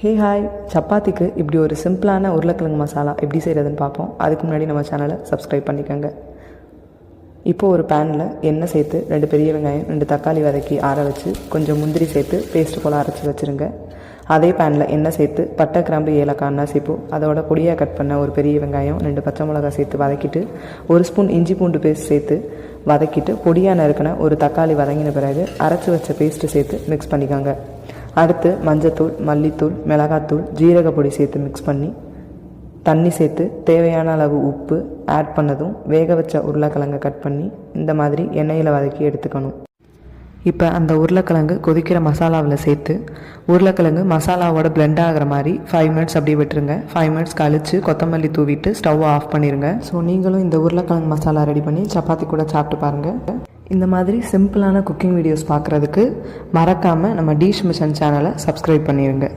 Hey hi, சப்பாத்திக்கு இப்படி ஒரு சிம்பிளான உருளைக்கிழங்கு மசாலா எப்படி செய்கிறதுன்னு பார்ப்போம். அதுக்கு முன்னாடி நம்ம சேனலை சப்ஸ்கிரைப் பண்ணிக்கோங்க. இப்போது ஒரு பேனில் எண்ணெய் சேர்த்து 2 பெரிய வெங்காயம் 2 தக்காளி வதக்கி ஆற வச்சு கொஞ்சம் முந்திரி சேர்த்து பேஸ்ட்டு போல் அரைச்சி வச்சுருங்க. அதே பேனில் எண்ணெய் சேர்த்து பட்டை, கிராம்பு, ஏலக்காய், அன்னாசிப்பூ, அதோட பொடியாக கட் பண்ண ஒரு பெரிய வெங்காயம் 2 பச்சை மிளகாய் சேர்த்து வதக்கிட்டு 1 ஸ்பூன் இஞ்சி பூண்டு பேஸ்ட் சேர்த்து வதக்கிட்டு பொடியாக நறுக்கின ஒரு தக்காளி வதங்கின பிறகு அரைச்சி வச்ச பேஸ்ட்டு சேர்த்து மிக்ஸ் பண்ணிக்கோங்க. அடுத்து மஞ்சத்தூள், மல்லித்தூள், மிளகாத்தூள், ஜீரக பொடி சேர்த்து மிக்ஸ் பண்ணி தண்ணி சேர்த்து தேவையான அளவு உப்பு ஆட் பண்ணதும் வேக வச்ச உருளைக்கிழங்கை கட் பண்ணி இந்த மாதிரி எண்ணெயில் வதக்கி எடுத்துக்கணும். இப்போ அந்த உருளைக்கிழங்கு கொதிக்கிற மசாலாவில் சேர்த்து உருளைக்கிழங்கு மசாலாவோட பிளெண்ட் ஆகிற மாதிரி 5 மினிட்ஸ் அப்படியே விட்டுருங்க. 5 மினிட்ஸ் கழித்து கொத்தமல்லி தூவிட்டு ஸ்டவ் ஆஃப் பண்ணிடுங்க. ஸோ நீங்களும் இந்த உருளைக்கிழங்கு மசாலா ரெடி பண்ணி சப்பாத்தி கூட சாப்பிட்டு பாருங்கள். இந்த மாதிரி சிம்பிளான குக்கிங் வீடியோஸ் பார்க்குறதுக்கு மறக்காமல் நம்ம டிஷ் மிஷன் சேனலை சப்ஸ்கிரைப் பண்ணிடுங்க.